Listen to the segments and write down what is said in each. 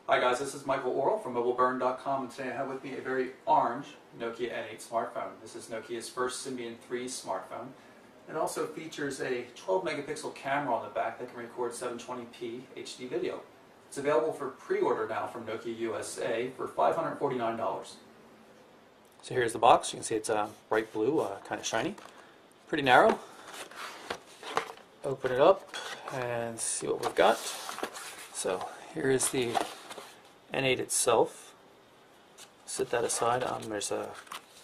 Hi guys, this is Michael Orrell from MobileBurn.com, and today I have with me a very orange Nokia N8 smartphone. This is Nokia's first Symbian 3 smartphone. It also features a 12 megapixel camera on the back that can record 720p HD video. It's available for pre-order now from Nokia USA for $549. So here's the box. You can see it's bright blue, kind of shiny, pretty narrow. Open it up and see what we've got. So here is the N8 itself. Set that aside. There's a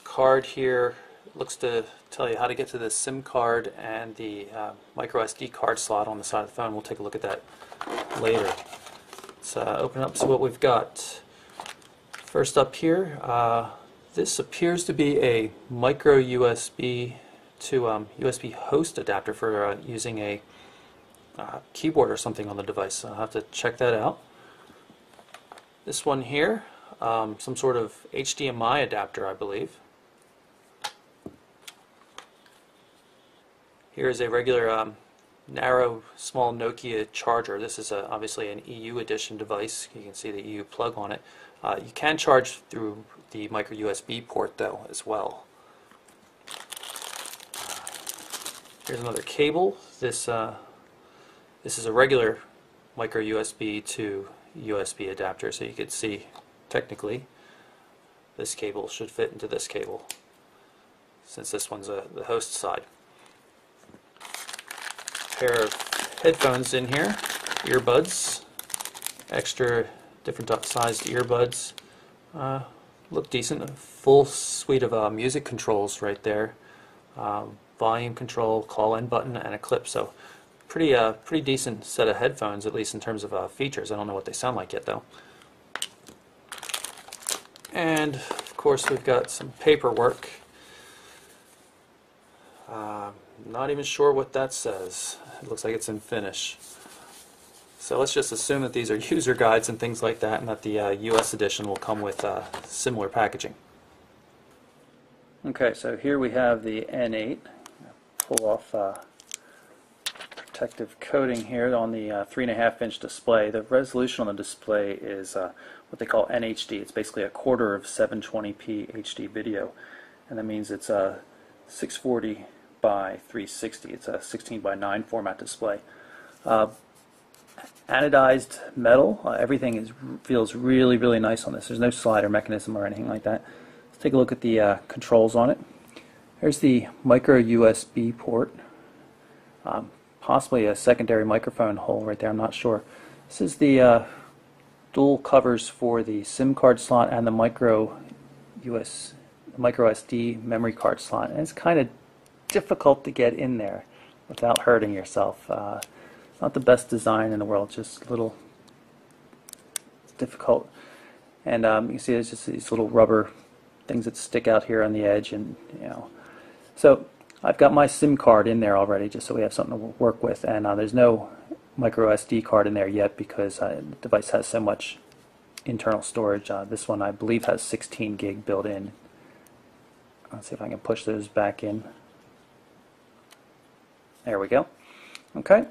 card here. It looks to tell you how to get to the SIM card and the micro SD card slot on the side of the phone. We'll take a look at that later. Let's open up and see what we've got. First up here, this appears to be a micro USB to USB host adapter for using a keyboard or something on the device. I'll have to check that out. This one here, some sort of HDMI adapter, I believe. Here is a regular narrow, small Nokia charger. This is obviously an EU edition device. You can see the EU plug on it. You can charge through the micro USB port though as well. Here's another cable. This is a regular micro USB to USB adapter, so you could see technically this cable should fit into this cable since this one's the host side. Pair of headphones in here, earbuds, extra different sized earbuds, look decent. A full suite of music controls right there, volume control, call-in button, and a clip. So pretty decent set of headphones, at least in terms of features. I don't know what they sound like yet though. And of course we've got some paperwork. Not even sure what that says. It looks like it's in Finnish. So let's just assume that these are user guides and things like that, and that the US edition will come with similar packaging. Okay, so here we have the N8. Pull off protective coating here on the 3.5-inch display. The resolution on the display is what they call NHD. It's basically a quarter of 720p HD video, and that means it's a 640 by 360. It's a 16 by 9 format display. Anodized metal. Everything feels really nice on this. There's no slider mechanism or anything like that. Let's take a look at the controls on it. Here's the micro USB port. Possibly a secondary microphone hole right there, I'm not sure. This is the dual covers for the SIM card slot and the micro SD memory card slot. And it's kind of difficult to get in there without hurting yourself. Not the best design in the world, just a little difficult. And you can see there's just these little rubber things that stick out here on the edge, and so I've got my SIM card in there already, just so we have something to work with. And there's no micro SD card in there yet because the device has so much internal storage. This one I believe has 16 gig built in. Let's see if I can push those back in. There we go. Okay,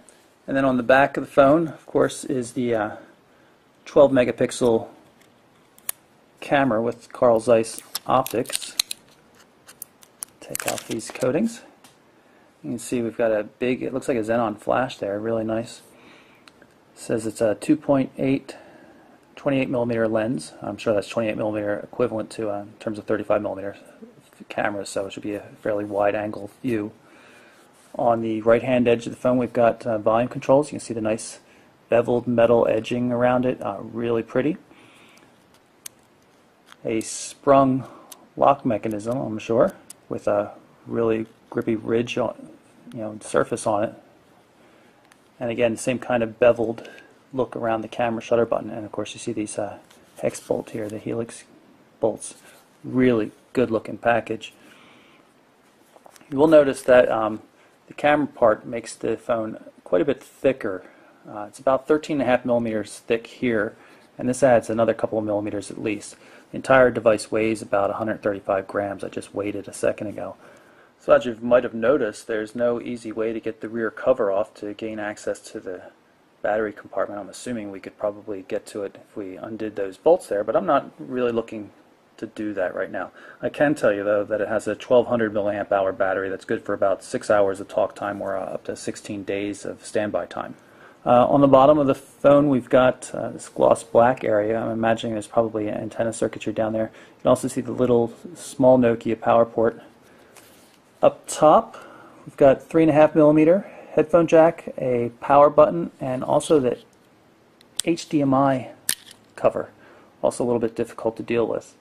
and then on the back of the phone, of course, is the 12 megapixel camera with Carl Zeiss optics. Take off these coatings. You can see we've got a big, it looks like a Xenon flash there, really nice. It says it's a 2.8 28 millimeter lens. I'm sure that's 28 millimeter equivalent to in terms of 35 millimeter cameras, so it should be a fairly wide angle view. On the right hand edge of the phone we've got volume controls. You can see the nice beveled metal edging around it, really pretty. A sprung lock mechanism, I'm sure, with a really grippy ridge on, surface on it. And again, the same kind of beveled look around the camera shutter button. And of course you see these hex bolt here, the helix bolts. Really good looking package. You will notice that the camera part makes the phone quite a bit thicker. It's about 13.5 millimeters thick here, and this adds another couple of millimeters at least. The entire device weighs about 135 grams. I just weighed it a second ago. So as you might have noticed, there's no easy way to get the rear cover off to gain access to the battery compartment. I'm assuming we could probably get to it if we undid those bolts there, but I'm not really looking to do that right now. I can tell you though that it has a 1200 milliamp hour battery that's good for about 6 hours of talk time or up to 16 days of standby time. On the bottom of the phone we've got this gloss black area. I'm imagining there's probably antenna circuitry down there. You can also see the little small Nokia power port. Up top we've got 3.5mm headphone jack, a power button, and also the HDMI cover. Also a little bit difficult to deal with.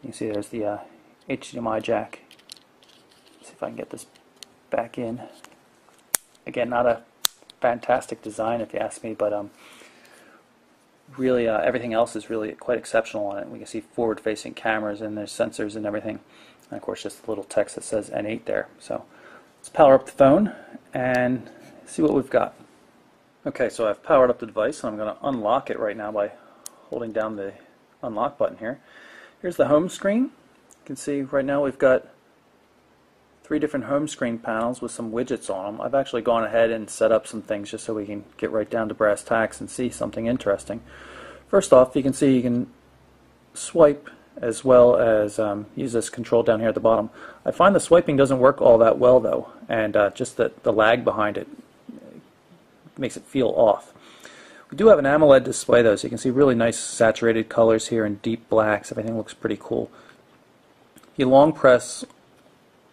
You can see there's the HDMI jack. Let's see if I can get this back in. Again, not a fantastic design if you ask me, but really everything else is really quite exceptional on it. We can see forward-facing cameras and there's sensors and everything. And of course just a little text that says N8 there. So let's power up the phone and see what we've got. Okay, so I've powered up the device and I'm going to unlock it right now by holding down the unlock button here. Here's the home screen. You can see right now we've got 3 different home screen panels with some widgets on them. I've actually gone ahead and set up some things just so we can get right down to brass tacks and see something interesting. First off, you can see you can swipe as well as use this control down here at the bottom. I find the swiping doesn't work all that well though, and just the lag behind it makes it feel off. We do have an AMOLED display though, so you can see really nice saturated colors here and deep blacks. Everything looks pretty cool. If you long press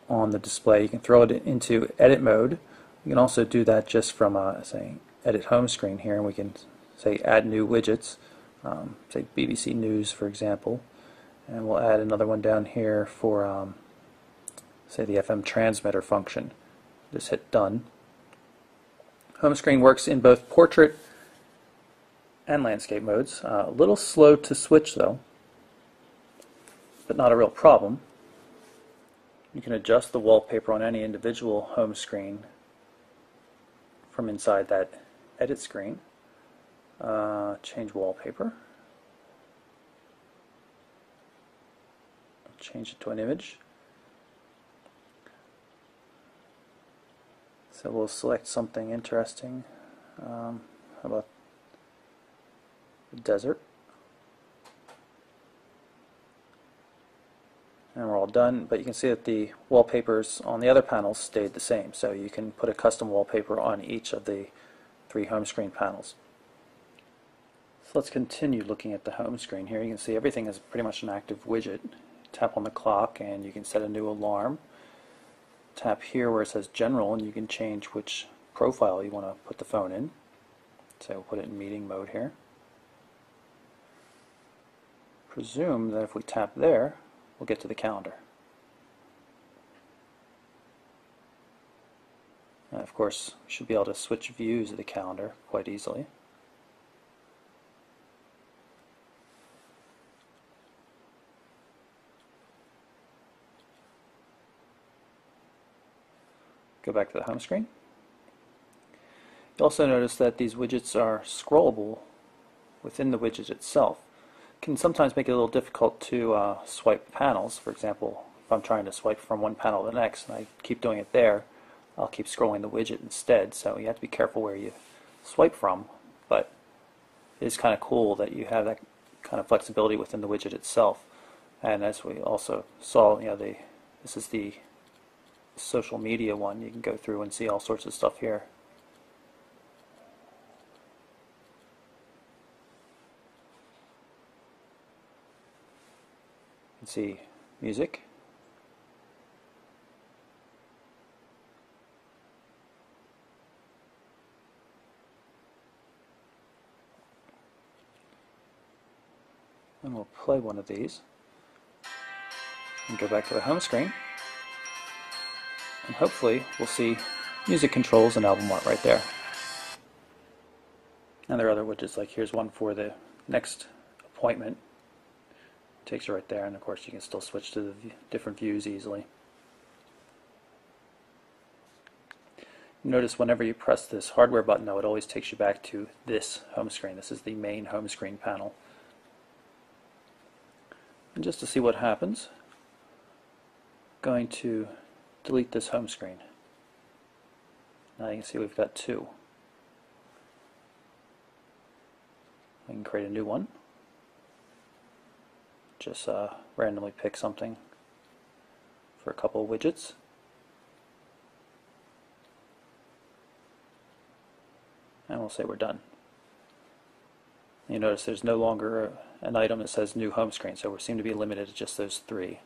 on the display, you can throw it into edit mode. You can also do that just from say edit home screen here, and we can say add new widgets, say BBC News for example, and we'll add another one down here for say the FM transmitter function. Just hit done. Home screen works in both portrait and landscape modes. A little slow to switch though, but not a real problem. You can adjust the wallpaper on any individual home screen from inside that edit screen. Change wallpaper. Change it to an image. So we'll select something interesting. How about the desert? And we're all done, but you can see that the wallpapers on the other panels stayed the same, so you can put a custom wallpaper on each of the 3 home screen panels. So let's continue looking at the home screen here. You can see everything is pretty much an active widget. Tap on the clock and you can set a new alarm. Tap here where it says general and you can change which profile you want to put the phone in. So we'll put it in meeting mode here. Presume that if we tap there, we'll get to the calendar. And of course, we should be able to switch views of the calendar quite easily. Go back to the home screen. You'll also notice that these widgets are scrollable within the widget itself. Can sometimes make it a little difficult to swipe panels. For example, if I'm trying to swipe from one panel to the next and I keep doing it there, I'll keep scrolling the widget instead, so you have to be careful where you swipe from, but it is kind of cool that you have that kind of flexibility within the widget itself. And as we also saw, this is the social media one. You can go through and see all sorts of stuff here. You can see music. And we'll play one of these and go back to the home screen. And hopefully we'll see music controls and album art right there. And there are other widgets, like here's one for the next appointment. Takes you right there, and of course you can still switch to the different views easily. Notice whenever you press this hardware button though, it always takes you back to this home screen. This is the main home screen panel. And just to see what happens, I'm going to delete this home screen. Now you can see we've got two. We can create a new one. Just randomly pick something for a couple of widgets. And we'll say we're done. You notice there's no longer an item that says new home screen, so we seem to be limited to just those three.